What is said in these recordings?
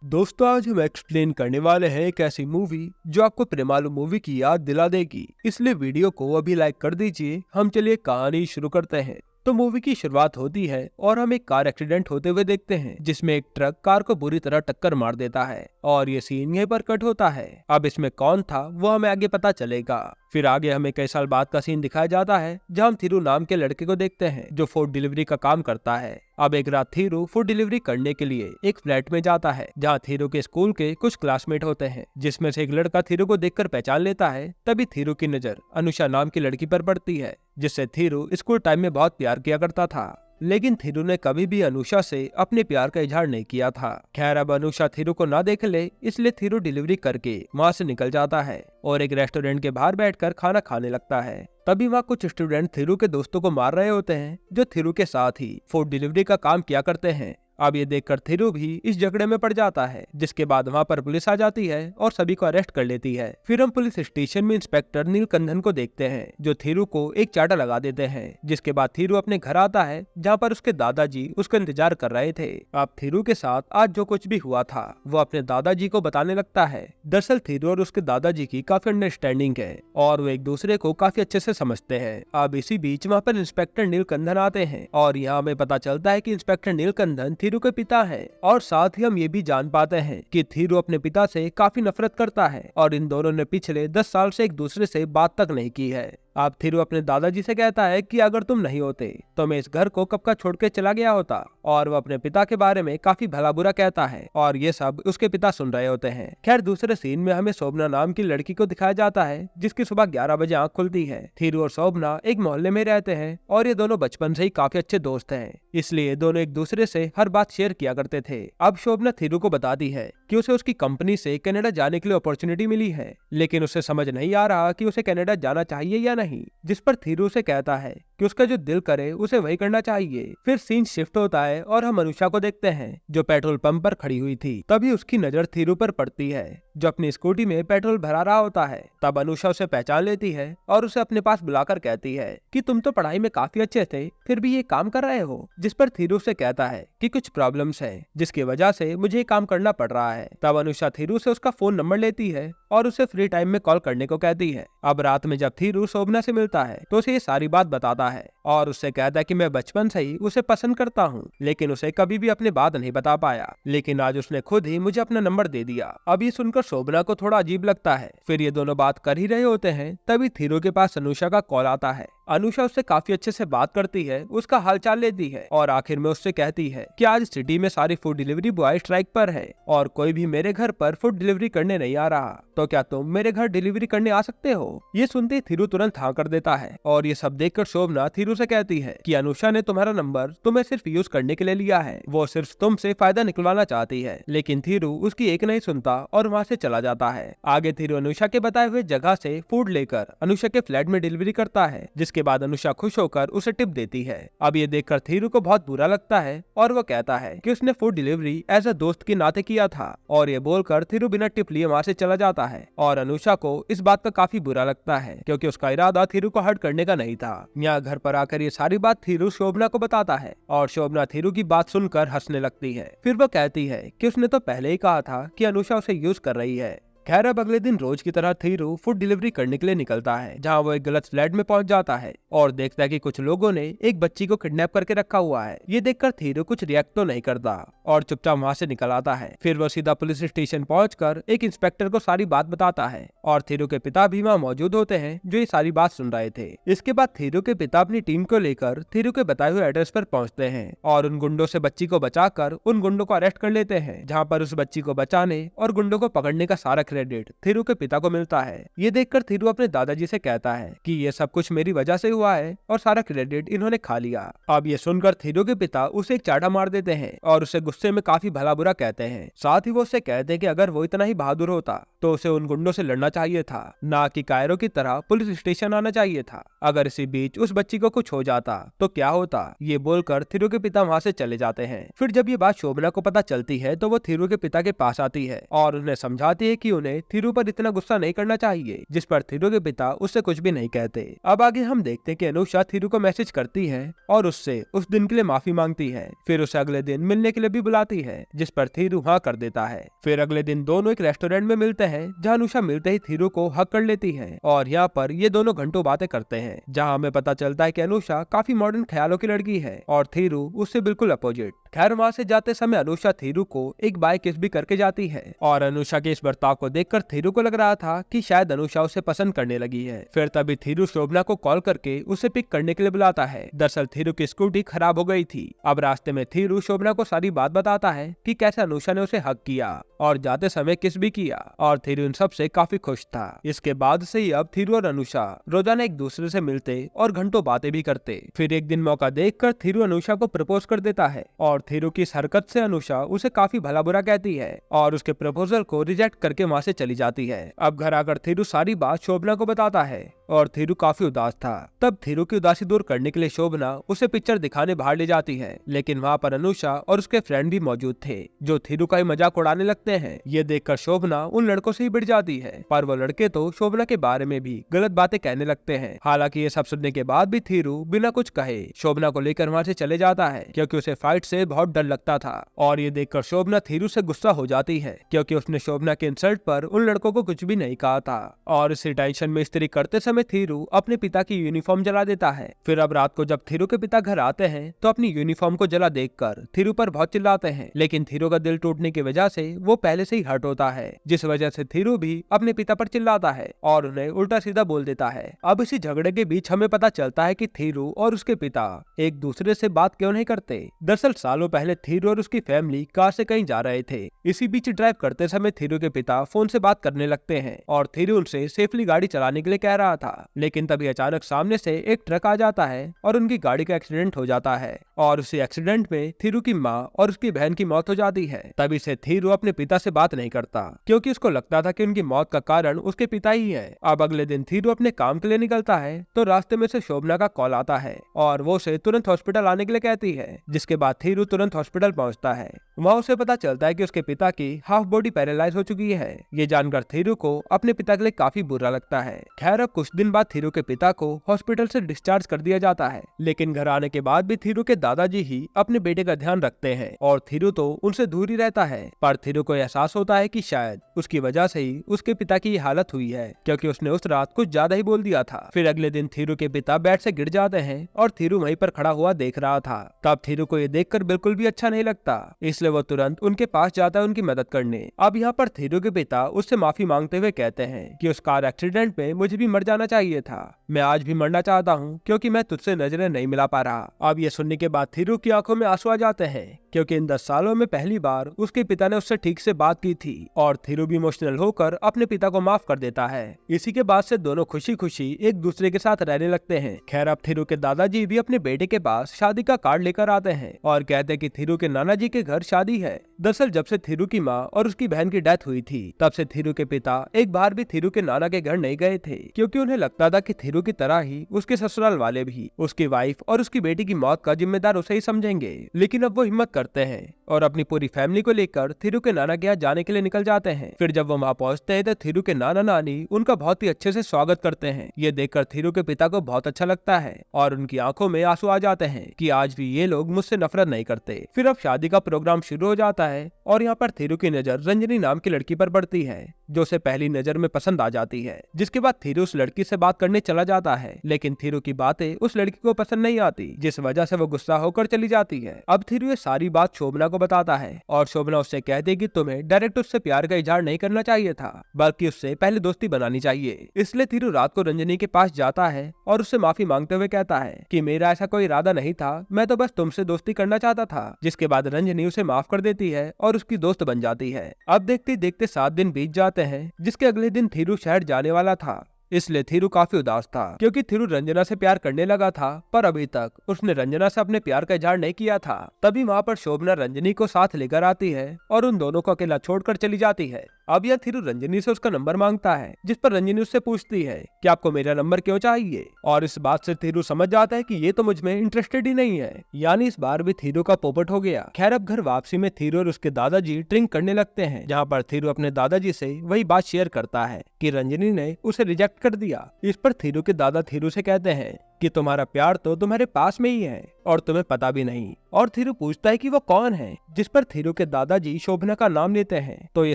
दोस्तों, आज हम एक्सप्लेन करने वाले हैं एक ऐसी मूवी जो आपको प्रेमालू मूवी की याद दिला देगी। इसलिए वीडियो को अभी लाइक कर दीजिए। हम चलिए कहानी शुरू करते हैं। तो मूवी की शुरुआत होती है और हम एक कार एक्सीडेंट होते हुए देखते हैं जिसमें एक ट्रक कार को बुरी तरह टक्कर मार देता है और ये सीन यहीं पर कट होता है। अब इसमें कौन था वो हमें आगे पता चलेगा। फिर आगे हमें कई साल बाद का सीन दिखाया जाता है जहां हम थीरू नाम के लड़के को देखते हैं जो फूड डिलीवरी का काम करता है। अब एक रात थीरू फूड डिलीवरी करने के लिए एक फ्लैट में जाता है जहां थीरू के स्कूल के कुछ क्लासमेट होते हैं, जिसमें से एक लड़का थीरू को देखकर पहचान लेता है। तभी थीरू की नजर अनुषा नाम की लड़की पर पड़ती है जिससे थीरू स्कूल टाइम में बहुत प्यार किया करता था, लेकिन थीरू ने कभी भी अनुषा से अपने प्यार का इजहार नहीं किया था। खैर, अब अनुषा थीरू को ना देख ले इसलिए थीरू डिलीवरी करके वहाँ से निकल जाता है और एक रेस्टोरेंट के बाहर बैठकर खाना खाने लगता है। तभी वहाँ कुछ स्टूडेंट थीरू के दोस्तों को मार रहे होते हैं जो थीरू के साथ ही फूड डिलीवरी का काम किया करते हैं। अब ये देखकर थीरू भी इस झगड़े में पड़ जाता है, जिसके बाद वहाँ पर पुलिस आ जाती है और सभी को अरेस्ट कर लेती है। फिर हम पुलिस स्टेशन में इंस्पेक्टर नीलकंठन को देखते हैं जो थीरू को एक चाटा लगा देते हैं, जिसके बाद थीरू अपने घर आता है जहाँ पर उसके दादाजी उसका इंतजार कर रहे थे। अब थीरू के साथ आज जो कुछ भी हुआ था वो अपने दादाजी को बताने लगता है। दरअसल थीरू और उसके दादाजी की काफी अंडरस्टैंडिंग है और वो एक दूसरे को काफी अच्छे से समझते हैं। अब इसी बीच वहाँ पर इंस्पेक्टर नीलकंठन आते हैं और यहाँ हमें पता चलता है कि इंस्पेक्टर नीलकंठन थीरू के पिता है और साथ ही हम ये भी जान पाते हैं कि थीरू अपने पिता से काफी नफरत करता है और इन दोनों ने पिछले 10 साल से एक दूसरे से बात तक नहीं की है। अब थीरू अपने दादाजी से कहता है कि अगर तुम नहीं होते तो मैं इस घर को कब का छोड़ के चला गया होता, और वो अपने पिता के बारे में काफी भला बुरा कहता है और ये सब उसके पिता सुन रहे होते हैं। खैर, दूसरे सीन में हमें शोभना नाम की लड़की को दिखाया जाता है जिसकी सुबह 11 बजे आंख खुलती है। थीरू और शोभना एक मोहल्ले में रहते हैं और ये दोनों बचपन से ही काफी अच्छे दोस्त हैं, इसलिए दोनों एक दूसरे से हर बात शेयर किया करते थे। अब शोभना थीरू को बताती है कि उसे उसकी कंपनी से कनाडा जाने के लिए अपॉर्चुनिटी मिली है, लेकिन उसे समझ नहीं आ रहा कि उसे कनाडा जाना चाहिए या नहीं, जिस पर थीरू से कहता है कि उसका जो दिल करे उसे वही करना चाहिए। फिर सीन शिफ्ट होता है और हम अनुषा को देखते हैं जो पेट्रोल पंप पर खड़ी हुई थी। तभी उसकी नजर थीरू पर पड़ती है जो अपनी स्कूटी में पेट्रोल भरा रहा होता है। तब अनुषा उसे पहचान लेती है और उसे अपने पास बुलाकर कहती है कि तुम तो पढ़ाई में काफी अच्छे थे, फिर भी ये काम कर रहे हो। जिस पर थीरू से कहता है कि कुछ प्रॉब्लम्स है जिसकी वजह से मुझे ये काम करना पड़ रहा है। तब अनुषा थीरू से उसका फोन नंबर लेती है और उसे फ्री टाइम में कॉल करने को कहती है। अब रात में जब थीरू शोभना से मिलता है तो उसे ये सारी बात बताता है और उससे कहता है कि मैं बचपन से ही उसे पसंद करता हूँ, लेकिन उसे कभी भी अपनी बात नहीं बता पाया, लेकिन आज उसने खुद ही मुझे अपना नंबर दे दिया। अब ये सुनकर शोभना को थोड़ा अजीब लगता है। फिर ये दोनों बात कर ही रहे होते हैं तभी थीरू के पास अनुषा का कॉल आता है। अनुषा उससे काफी अच्छे से बात करती है, उसका हालचाल लेती है और आखिर में उससे कहती है कि आज सिटी में सारी फूड डिलीवरी बॉय स्ट्राइक पर है और कोई भी मेरे घर पर फूड डिलीवरी करने नहीं आ रहा, तो क्या तुम मेरे घर डिलीवरी करने आ सकते हो? ये सुनते ही थीरू तुरंत हाँ कर देता है और ये सब देखकर शोभना थीरू से कहती है कि अनुषा ने तुम्हारा नंबर तुम्हें सिर्फ यूज करने के लिए लिया है, वो सिर्फ तुमसे फायदा निकलवाना चाहती है। लेकिन थीरू उसकी एक नहीं सुनता और वहाँ से चला जाता है। आगे थीरू अनुषा के बताए हुए जगह से फूड लेकर अनुषा के फ्लैट में डिलीवरी करता है, जिसके बाद अनुषा खुश होकर उसे टिप देती है। अब ये देखकर थीरू को बहुत बुरा लगता है और वो कहता है कि उसने फूड डिलीवरी एज अ दोस्त के नाते किया था, और ये बोलकर थीरू बिना टिप लिए वहाँ से चला जाता है और अनुषा को इस बात का काफी बुरा लगता है क्योंकि उसका इरादा थीरू को हर्ट करने का नहीं था। यहाँ घर पर आकर ये सारी बात थीरू शोभना को बताता है और शोभना थीरू की बात सुनकर हंसने लगती है। फिर वो कहती है कि उसने तो पहले ही कहा था कि अनुषा उसे यूज कर रही है। खैर, अब अगले दिन रोज की तरह थीरू फूड डिलीवरी करने के लिए निकलता है, जहां वो एक गलत फ्लैट में पहुंच जाता है और देखता है कि कुछ लोगों ने एक बच्ची को किडनैप करके रखा हुआ है। ये देखकर थीरू कुछ रिएक्ट तो नहीं करता और चुपचाप वहां से निकल आता है। फिर वो सीधा पुलिस स्टेशन पहुंचकर एक इंस्पेक्टर को सारी बात बताता है और थीरू के पिता भी वहाँ मौजूद होते हैं जो ये सारी बात सुन रहे थे। इसके बाद थीरू के पिता अपनी टीम को लेकर थीरू के बताए हुए एड्रेस पर पहुँचते हैं और उन गुंडों से बच्ची को बचाकर उन गुंडों को अरेस्ट कर लेते हैं, जहाँ पर उस बच्ची को बचाने और गुंडों को पकड़ने का सारा क्रेडिट थीरू के पिता को मिलता है। ये देखकर थीरू अपने दादाजी से कहता है कि ये सब कुछ मेरी वजह से हुआ है और सारा क्रेडिट इन्होंने खा लिया। अब ये सुनकर थीरू के पिता उसे एक चाटा मार देते हैं और उसे गुस्से में काफी भला बुरा कहते हैं। साथ ही वो उससे कहते हैं कि अगर वो इतना ही बहादुर होता तो उसे उन गुंडों से लड़ना चाहिए था, ना कि कायरो की तरह पुलिस स्टेशन आना चाहिए था। अगर इसी बीच उस बच्ची को कुछ हो जाता तो क्या होता, ये बोलकर थीरू के पिता वहाँ से चले जाते हैं। फिर जब ये बात शोभना को पता चलती है तो वो थीरू के पिता के पास आती है और उन्हें समझाती है कि उन्हें थीरू पर इतना गुस्सा नहीं करना चाहिए, जिस पर थीरू के पिता उससे कुछ भी नहीं कहते। अब आगे हम देखते हैं कि अनुषा थीरू को मैसेज करती है और उससे उस दिन के लिए माफी मांगती है। फिर उसे अगले दिन मिलने के लिए भी बुलाती है, जिस पर थीरू हाँ कर देता है। फिर अगले दिन दोनों एक रेस्टोरेंट में मिलते हैं, जहाँ अनुषा मिलते ही थीरू को हक कर लेती है और यहाँ पर ये दोनों घंटों बातें करते हैं, जहाँ हमें पता चलता है कि अनुषा काफी मॉडर्न ख्यालों की लड़की है और थीरू उससे बिल्कुल अपोजिट। खैर वहाँ से जाते समय अनुषा थीरू को एक बाय किस भी करके जाती है और अनुषा के इस बर्ताव को देखकर थीरू को लग रहा था कि शायद अनुषा उसे पसंद करने लगी है। फिर तभी थीरू शोभना को कॉल करके उसे पिक करने के लिए बुलाता है। दरअसल थीरू की स्कूटी खराब हो गई थी। अब रास्ते में थीरू शोभना को सारी बात बताता है कि कैसे अनुषा ने उसे हक किया और जाते समय किस भी किया और थीरू इन सब से काफी खुश था। इसके बाद से ही अब थीरू और अनुषा रोजाना एक दूसरे से मिलते और घंटों बातें भी करते। फिर एक दिन मौका देखकर थीरू अनुषा को प्रपोज कर देता है और थीरू की इस हरकत से अनुषा उसे काफी भला बुरा कहती है और उसके प्रपोजल को रिजेक्ट करके वहाँ से चली जाती है। अब घर आकर थीरू सारी बात शोभना को बताता है और थीरू काफी उदास था। तब थीरू की उदासी दूर करने के लिए शोभना उसे पिक्चर दिखाने बाहर ले जाती है, लेकिन वहाँ पर अनुषा और उसके फ्रेंड भी मौजूद थे जो थीरू का ही मजाक उड़ाने लगते हैं। ये देखकर शोभना उन लड़कों से ही भिड़ जाती है, पर वो लड़के तो शोभना के बारे में भी गलत बातें कहने लगते हैं। हालांकि ये सब सुनने के बाद भी थीरू बिना कुछ कहे शोभना को लेकर वहाँ से चले जाता है, क्योंकि उसे फाइट से बहुत डर लगता था। और ये देखकर शोभना थीरू से गुस्सा हो जाती है, क्योंकि उसने शोभना के इंसल्ट पर उन लड़कों को कुछ भी नहीं कहा था। और इसी टेंशन में इस्त्री करते समय थीरू अपने पिता की यूनिफॉर्म जला देता है। फिर अब रात को जब थीरू के पिता घर आते हैं तो अपनी यूनिफॉर्म को जला देखकर थीरू पर बहुत चिल्लाते हैं, लेकिन थीरू का दिल टूटने की वजह से वो पहले से ही हर्ट होता है, जिस वजह से थीरू भी अपने पिता पर चिल्लाता है और उन्हें उल्टा सीधा बोल देता है। अब इसी झगड़े के बीच हमें पता चलता है कि थीरू और उसके पिता एक दूसरे से बात क्यों नहीं करते। दरअसल सालों पहले थीरू और उसकी फैमिली कार से कहीं जा रहे थे। इसी बीच ड्राइव करते समय थीरू के पिता फोन से बात करने लगते हैं और थीरू उनसे सेफली गाड़ी चलाने के लिए कह रहा था, लेकिन तभी अचानक सामने से एक ट्रक आ जाता है और उनकी गाड़ी का एक्सीडेंट हो जाता है और उसी एक्सीडेंट में थीरू की माँ और उसकी बहन की मौत हो जाती है। तभी से थीरू अपने पिता से बात नहीं करता, क्योंकि उसको लगता था कि उनकी मौत का कारण उसके पिता ही है। अब अगले दिन थीरू अपने काम के लिए निकलता है तो रास्ते में से शोभना का कॉल आता है और वो उसे तुरंत हॉस्पिटल आने के लिए कहती है, जिसके बाद थीरू तुरंत हॉस्पिटल पहुंचता है। वहाँ उसे पता चलता है कि उसके पिता की हाफ बॉडी पैरालाइज हो चुकी है। ये जानकर थीरू को अपने पिता के लिए काफी बुरा लगता है। खैर अब कुछ दिन बाद थीरू के पिता को हॉस्पिटल से डिस्चार्ज कर दिया जाता है, लेकिन घर आने के बाद भी थीरू के दादाजी ही अपने बेटे का ध्यान रखते हैं और थीरू तो उनसे दूर ही रहता है। पर थीरू को एहसास होता है कि शायद उसकी वजह से ही उसके पिता की हालत हुई है, क्योंकि उसने उस रात कुछ ज्यादा ही बोल दिया था। फिर अगले दिन थीरू के पिता बेड से गिर जाते हैं और थीरू वहीं पर खड़ा हुआ देख रहा था। तब थीरू को ये देखकर बिल्कुल भी अच्छा नहीं लगता, इसलिए वो तुरंत उनके पास जाता है उनकी मदद करने। अब यहाँ पर थीरू के पिता उससे माफी मांगते हुए कहते हैं कि उस कार एक्सीडेंट में मुझे भी मर जाना चाहिए था। मैं आज भी मरना चाहता हूँ, क्योंकि मैं तुझसे नजरें नहीं मिला पा रहा। अब ये सुनने के बाद थीरू की आंखों में आंसू आ जाते हैं, क्योंकि इन 10 सालों में पहली बार उसके पिता ने उससे ठीक से बात की थी और थीरू भी इमोशनल होकर अपने पिता को माफ कर देता है। इसी के बाद से दोनों खुशी खुशी एक दूसरे के साथ रहने लगते हैं। खैर अब थीरू के दादाजी भी अपने बेटे के पास शादी का कार्ड लेकर आते हैं और कहते हैं कि थीरू के नाना जी के घर शादी है। दरअसल जब से थीरू की माँ और उसकी बहन की डेथ हुई थी, तब से थीरू के पिता एक बार भी थीरू के नाना के घर नहीं गए थे, क्योंकि उन्हें लगता था कि थीरू की तरह ही उसके ससुराल वाले भी उसकी वाइफ और उसकी बेटी की मौत का जिम्मेदार उसे ही समझेंगे। लेकिन अब वो हिम्मत करते हैं और अपनी पूरी फैमिली को लेकर थीरू के नाना के यहाँ जाने के लिए निकल जाते हैं। फिर जब वो वहाँ पहुँचते हैं तो थीरू के नाना नानी उनका बहुत ही अच्छे से स्वागत करते हैं। ये देखकर थीरू के पिता को बहुत अच्छा लगता है और उनकी आंखों में आंसू आ जाते हैं कि आज भी ये लोग मुझसे नफरत नहीं करते। फिर अब शादी का प्रोग्राम शुरू हो जाता है और यहाँ पर थीरू की नजर रंजनी नाम की लड़की पर पड़ती है, जो उसे पहली नजर में पसंद आ जाती है। जिसके बाद थीरू उस लड़की से बात करने चला जाता है, लेकिन थीरू की बातें उस लड़की को पसंद नहीं आती, जिस वजह से वो गुस्सा होकर चली जाती है। अब थीरू ये सारी बात शोभना को बताता है और शोभना उससे कहती है कि तुम्हें डायरेक्ट उससे प्यार का इजहार नहीं करना चाहिए था, बल्कि उससे पहले दोस्ती बनानी चाहिए। इसलिए थीरू रात को रंजनी के पास जाता है और उससे माफी मांगते हुए कहता है कि मेरा ऐसा कोई इरादा नहीं था, मैं तो बस तुमसे दोस्ती करना चाहता था। जिसके बाद रंजनी उसे माफ कर देती है और उसकी दोस्त बन जाती है। अब देखते देखते 7 दिन बीत जाते हैं, जिसके अगले दिन थीरू शहर जाने वाला था। इसलिए थीरू काफी उदास था, क्योंकि थीरू रंजना से प्यार करने लगा था, पर अभी तक उसने रंजना से अपने प्यार का इजहार नहीं किया था। तभी वहाँ पर शोभना रंजनी को साथ लेकर आती है और उन दोनों को अकेला छोड़कर चली जाती है। अब यह थीरू रंजनी से उसका नंबर मांगता है, जिस पर रंजनी उससे पूछती है कि आपको मेरा नंबर क्यों चाहिए, और इस बात से थीरू समझ जाता है कि ये तो मुझ में इंटरेस्टेड ही नहीं है। यानी इस बार भी थीरू का पोपट हो गया। खैर अब घर वापसी में थीरू और उसके दादाजी ड्रिंक करने लगते हैं, जहाँ पर थीरू अपने दादाजी से वही बात शेयर करता है कि रंजनी ने उसे रिजेक्ट कर दिया। इस पर थीरू के दादा थीरू से कहते हैं कि तुम्हारा प्यार तो तुम्हारे पास में ही है और तुम्हें पता भी नहीं। और थीरू पूछता है कि वो कौन है, जिस पर थीरू के दादाजी शोभना का नाम लेते हैं। तो ये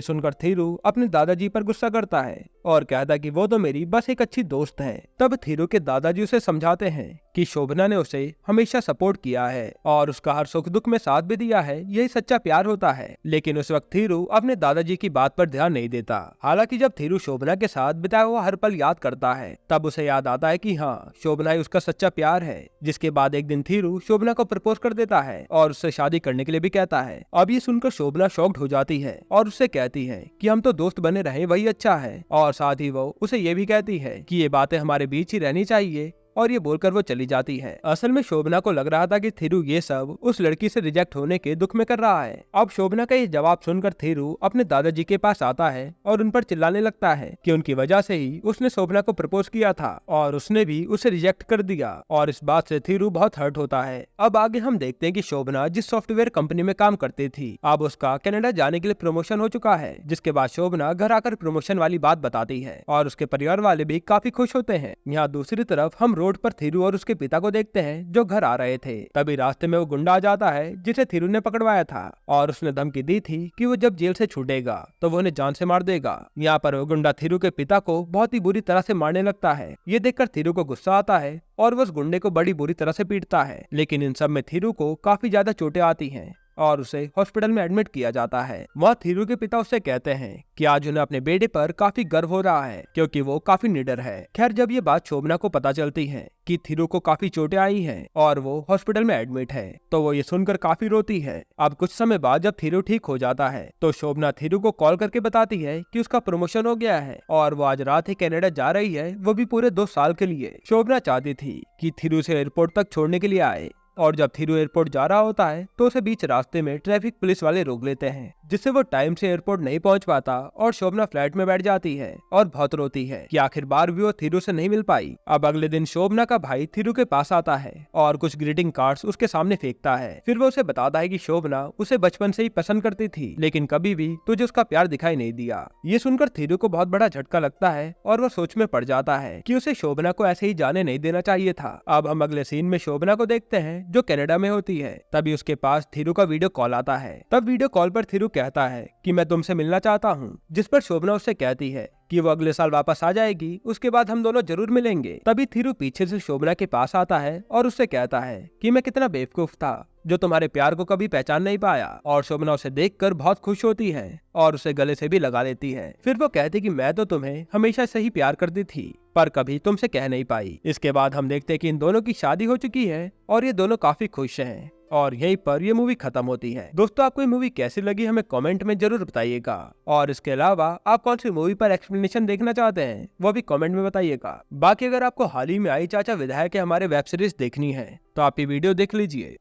सुनकर थीरू अपने दादाजी पर गुस्सा करता है और कहता है कि वो तो मेरी बस एक अच्छी दोस्त है। तब थीरू के दादाजी उसे समझाते हैं कि शोभना ने उसे हमेशा सपोर्ट किया है और उसका हर सुख दुख में साथ भी दिया है, यही सच्चा प्यार होता है। लेकिन उस वक्त थीरू अपने दादाजी की बात पर ध्यान नहीं देता। हालांकि जब थीरू शोभना के साथ बिताया हुआ हर पल याद करता है, तब उसे याद आता है कि हाँ, शोभना ही उसका सच्चा प्यार है। जिसके बाद एक दिन थीरू शोभना को प्रपोज कर देता है और उससे शादी करने के लिए भी कहता है। अब ये सुनकर शोभना शॉक्ड हो जाती है और उससे कहती है कि हम तो दोस्त बने रहे वही अच्छा है, और साथ ही वो उसे ये भी कहती है कि ये बातें हमारे बीच ही रहनी चाहिए, और ये बोलकर वो चली जाती है। असल में शोभना को लग रहा था कि थीरू ये सब उस लड़की से रिजेक्ट होने के दुख में कर रहा है। अब शोभना का ये जवाब सुनकर थीरू अपने दादाजी के पास आता है और उन पर चिल्लाने लगता है कि उनकी वजह से ही उसने शोभना को प्रपोज किया था और उसने भी उसे रिजेक्ट कर दिया, और इस बात से थीरू बहुत हर्ट होता है। अब आगे हम देखते हैं कि शोभना जिस सॉफ्टवेयर कंपनी में काम करती थी, अब उसका कनाडा जाने के लिए प्रमोशन हो चुका है। जिसके बाद शोभना घर आकर प्रमोशन वाली बात बताती है और उसके परिवार वाले भी काफी खुश होते हैं। यहाँ दूसरी तरफ हम रोड पर थीरू और उसके पिता को देखते हैं जो घर आ रहे थे। तभी रास्ते में वो गुंडा आ जाता है जिसे थीरू ने पकड़वाया था और उसने धमकी दी थी कि वो जब जेल से छूटेगा तो वो उन्हें जान से मार देगा। यहाँ पर वो गुंडा थीरू के पिता को बहुत ही बुरी तरह से मारने लगता है। ये देखकर थीरू को गुस्सा आता है और वो उस गुंडे को बड़ी बुरी तरह से पीटता है। लेकिन इन सब में थीरू को काफी ज्यादा चोटें आती हैं और उसे हॉस्पिटल में एडमिट किया जाता है। वहाँ थीरू के पिता उससे कहते हैं कि आज उन्हें अपने बेटे पर काफी गर्व हो रहा है क्योंकि वो काफी निडर है। खैर जब ये बात शोभना को पता चलती है कि थीरू को काफी चोटें आई हैं और वो हॉस्पिटल में एडमिट है, तो वो ये सुनकर काफी रोती है। अब कुछ समय बाद जब थीरू ठीक हो जाता है तो शोभना थीरू को कॉल करके बताती है कि उसका प्रमोशन हो गया है और वो आज रात ही कनाडा जा रही है, वो भी पूरे 2 साल के लिए। शोभना चाहती थी कि थीरू से एयरपोर्ट तक छोड़ने के लिए आए, और जब थीरू एयरपोर्ट जा रहा होता है तो उसे बीच रास्ते में ट्रैफिक पुलिस वाले रोक लेते हैं, जिससे वो टाइम से एयरपोर्ट नहीं पहुंच पाता और शोभना फ्लैट में बैठ जाती है और बहुत रोती है कि आखिर बार भी वो थीरू से नहीं मिल पाई। अब अगले दिन शोभना का भाई थीरू के पास आता है और कुछ ग्रीटिंग कार्ड्स उसके सामने फेंकता है। फिर वो उसे बताता है कि शोभना उसे बचपन से ही पसंद करती थी, लेकिन कभी भी तुझे उसका प्यार दिखाई नहीं दिया। ये सुनकर थीरू को बहुत बड़ा झटका लगता है और वो सोच में पड़ जाता है कि उसे शोभना को ऐसे ही जाने नहीं देना चाहिए था। अब हम अगले सीन में शोभना को देखते हैं जो कनाडा में होती है। तभी उसके पास थीरू का वीडियो कॉल आता है। तब वीडियो कॉल पर थीरू कहता है कि मैं तुमसे मिलना चाहता हूँ, जिस पर शोभना उससे कहती है कि वो अगले साल वापस आ जाएगी, उसके बाद हम दोनों जरूर मिलेंगे। तभी थीरू पीछे से शोभना के पास आता है और उससे कहता है कि मैं कितना बेवकूफ था जो तुम्हारे प्यार को कभी पहचान नहीं पाया। और शोभना उसे देखकर बहुत खुश होती है और उसे गले से भी लगा लेती है। फिर वो कहती कि मैं तो तुम्हें हमेशा से ही प्यार करती थी पर कभी तुमसे कह नहीं पाई। इसके बाद हम देखते हैं कि इन दोनों की शादी हो चुकी है और ये दोनों काफी खुश हैं और यहीं पर ये मूवी खत्म होती है। दोस्तों आपको ये मूवी कैसी लगी हमें कमेंट में जरूर बताइएगा, और इसके अलावा आप कौन सी मूवी पर एक्सप्लेनेशन देखना चाहते हैं वो भी कमेंट में बताइएगा। बाकी अगर आपको हाल ही में आई चाचा विधायक के हमारे वेब सीरीज देखनी है तो आप ये वीडियो देख लीजिए।